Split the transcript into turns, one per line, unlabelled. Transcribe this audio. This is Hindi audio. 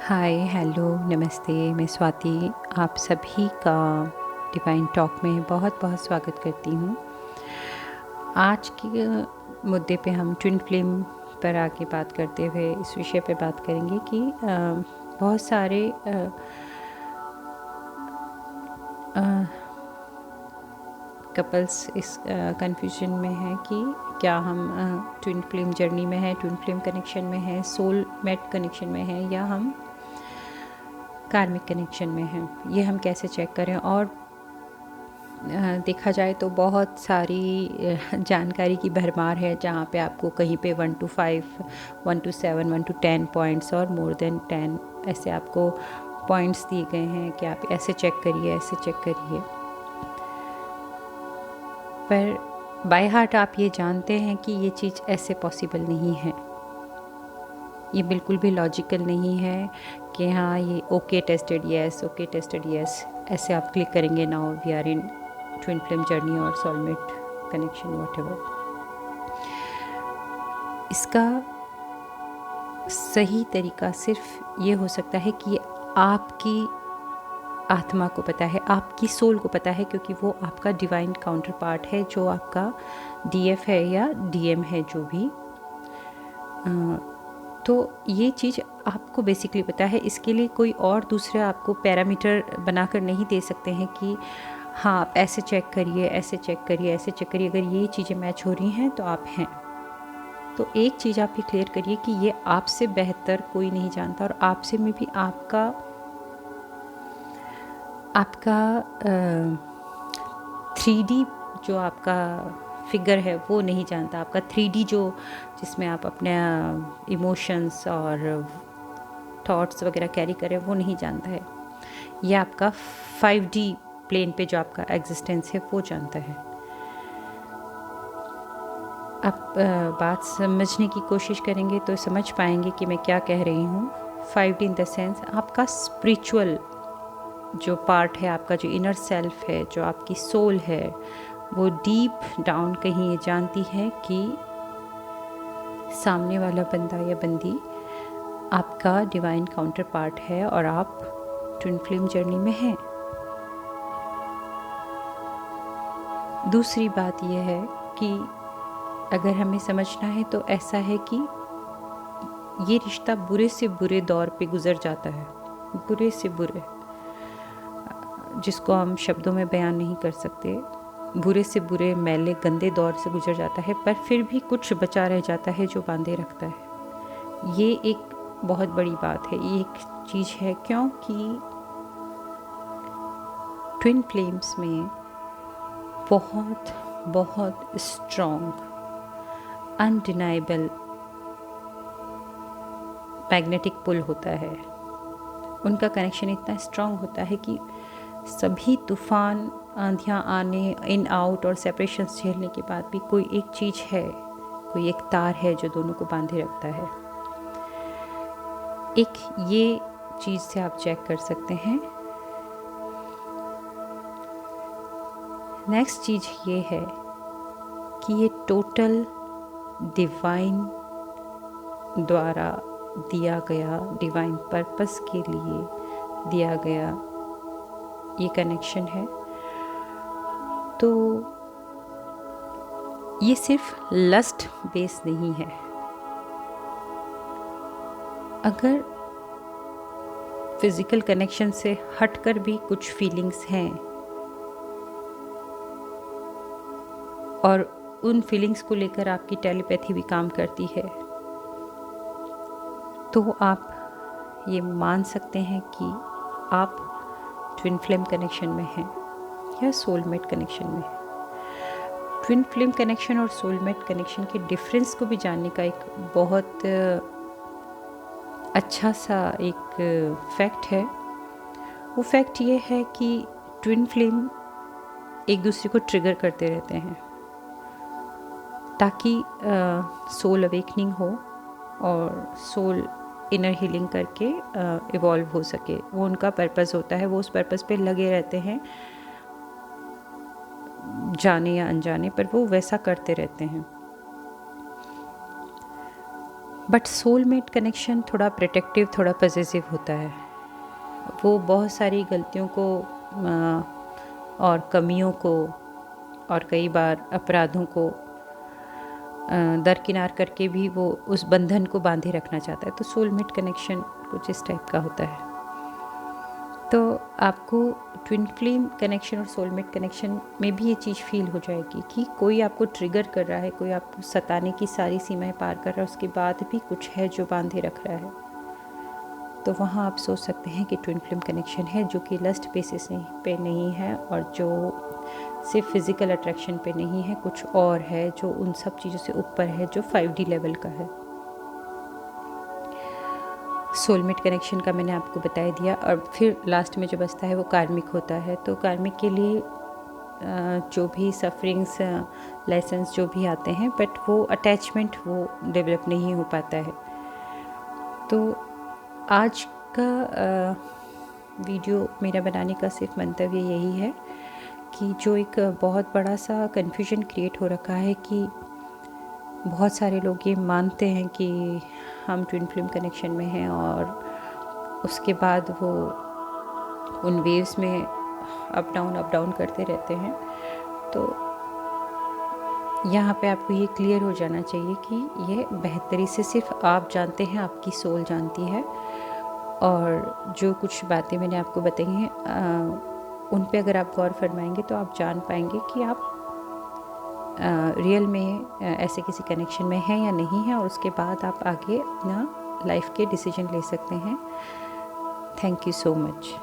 हाय हेलो नमस्ते। मैं स्वाति आप सभी का डिवाइन टॉक में बहुत बहुत स्वागत करती हूँ। आज के मुद्दे पे हम ट्विन फ्लेम पर आगे बात करते हुए इस विषय पे बात करेंगे कि बहुत सारे कपल्स इस कंफ्यूजन में हैं कि क्या हम ट्विन फ्लेम जर्नी में हैं, ट्विन फ्लेम कनेक्शन में हैं, सोल मेट कनेक्शन में हैं या हम कार्मिक कनेक्शन में हैं। ये हम कैसे चेक करें। और देखा जाए तो बहुत सारी जानकारी की भरमार है, जहाँ पे आपको कहीं पे 1 to 5, 1 to 7, 1 to 10 पॉइंट्स और मोर देन 10 ऐसे आपको पॉइंट्स दिए गए हैं कि आप ऐसे चेक करिए, ऐसे चेक करिए। पर बाय हार्ट आप ये जानते हैं कि ये चीज़ ऐसे पॉसिबल नहीं है। ये बिल्कुल भी लॉजिकल नहीं है कि हाँ ये okay tested yes, okay tested yes, ऐसे आप क्लिक करेंगे now we are in twin flame journey और सोलमेट कनेक्शन व्हाटएवर। इसका सही तरीका सिर्फ ये हो सकता है कि आपकी आत्मा को पता है, आपकी सोल को पता है, क्योंकि वो आपका डिवाइन काउंटर पार्ट है, जो आपका डीएफ है या डीएम है, जो भी। तो ये चीज़ आपको बेसिकली पता है। इसके लिए कोई और दूसरा आपको पैरामीटर बनाकर नहीं दे सकते हैं कि हाँ आप ऐसे चेक करिए, ऐसे चेक करिए, ऐसे चेक करिए, अगर ये चीज़ें मैच हो रही हैं तो आप हैं। तो एक चीज़ आप ये क्लियर करिए कि ये आपसे बेहतर कोई नहीं जानता, और आपसे में भी आपका 3D जो आपका फिगर है वो नहीं जानता। आपका 3D जो जिसमें आप अपने इमोशंस और थॉट्स वगैरह कैरी करें वो नहीं जानता है। ये आपका 5D प्लेन पे जो आपका एग्जिस्टेंस है वो जानता है। आप बात समझने की कोशिश करेंगे तो समझ पाएंगे कि मैं क्या कह रही हूँ। 5D इन द सेंस आपका स्पिरिचुअल जो पार्ट है, आपका जो इनर सेल्फ है, जो आपकी सोल है, वो डीप डाउन कहीं ये जानती है कि सामने वाला बंदा या बंदी आपका डिवाइन काउंटर पार्ट है और आप ट्विन फ्लेम जर्नी में हैं। दूसरी बात यह है कि अगर हमें समझना है तो ऐसा है कि ये रिश्ता बुरे से बुरे दौर पे गुजर जाता है, बुरे से बुरे, जिसको हम शब्दों में बयान नहीं कर सकते। बुरे से बुरे मैले गंदे दौर से गुजर जाता है, पर फिर भी कुछ बचा रह जाता है जो बांधे रखता है। ये एक बहुत बड़ी बात है, ये एक चीज़ है, क्योंकि ट्विन फ्लेम्स में बहुत बहुत स्ट्रॉन्ग अनडिनाइबल मैग्नेटिक पुल होता है। उनका कनेक्शन इतना स्ट्रॉन्ग होता है कि सभी तूफान, आंधियाँ आने, इन आउट और सेपरेशंस झेलने के बाद भी कोई एक चीज़ है, कोई एक तार है जो दोनों को बांधे रखता है। एक ये चीज़ से आप चेक कर सकते हैं। नेक्स्ट चीज़ ये है कि ये टोटल डिवाइन द्वारा दिया गया, डिवाइन पर्पस के लिए दिया गया ये कनेक्शन है। तो ये सिर्फ लस्ट बेस नहीं है। अगर फिज़िकल कनेक्शन से हटकर भी कुछ फीलिंग्स हैं और उन फीलिंग्स को लेकर आपकी टेलीपैथी भी काम करती है, तो आप ये मान सकते हैं कि आप ट्विन फ्लेम कनेक्शन में हैं या सोलमेट कनेक्शन में। ट्विन फ्लेम कनेक्शन और सोलमेट कनेक्शन के डिफरेंस को भी जानने का एक बहुत अच्छा सा एक फैक्ट है। वो फैक्ट ये है कि ट्विन फ्लेम एक दूसरे को ट्रिगर करते रहते हैं ताकि सोल अवेकनिंग हो और सोल इनर हीलिंग करके इवॉल्व हो सके। वो उनका पर्पस होता है, वो उस पर्पस पे लगे रहते हैं, जाने या अनजाने पर वो वैसा करते रहते हैं। बट सोलमेट कनेक्शन थोड़ा प्रोटेक्टिव, थोड़ा पॉजिटिव होता है। वो बहुत सारी गलतियों को और कमियों को और कई बार अपराधों को दरकिनार करके भी वो उस बंधन को बांधे रखना चाहता है। तो सोलमेट कनेक्शन कुछ इस टाइप का होता है। तो आपको ट्विन फ्लेम कनेक्शन और सोलमेट कनेक्शन में भी ये चीज़ फील हो जाएगी कि कोई आपको ट्रिगर कर रहा है, कोई आपको सताने की सारी सीमाएं पार कर रहा है, उसके बाद भी कुछ है जो बांधे रख रहा है। तो वहाँ आप सोच सकते हैं कि ट्विन फ्लेम कनेक्शन है जो कि लस्ट बेसिस पे नहीं है और जो सिर्फ फिज़िकल अट्रैक्शन पे नहीं है, कुछ और है जो उन सब चीज़ों से ऊपर है, जो 5D लेवल का है। सोलमेट कनेक्शन का मैंने आपको बता दिया। और फिर लास्ट में जो बचता है वो कार्मिक होता है। तो कार्मिक के लिए जो भी सफरिंग्स, लेसन्स जो भी आते हैं, बट वो अटैचमेंट वो डेवलप नहीं हो पाता है। तो आज का वीडियो मेरा बनाने का सिर्फ मंतव्य यही है कि जो एक बहुत बड़ा सा कन्फ्यूजन क्रिएट हो रखा है कि बहुत सारे लोग ये मानते हैं कि हम ट्विन फ्लेम कनेक्शन में हैं और उसके बाद वो उन वेव्स में अप डाउन करते रहते हैं। तो यहाँ पे आपको ये क्लियर हो जाना चाहिए कि ये बेहतरी से सिर्फ आप जानते हैं, आपकी सोल जानती है। और जो कुछ बातें मैंने आपको बताई हैं उन पे अगर आप गौर फरमाएंगे तो आप जान पाएंगे कि आप रियल में ऐसे किसी कनेक्शन में हैं या नहीं है, और उसके बाद आप आगे अपना लाइफ के डिसीजन ले सकते हैं। Thank you so much.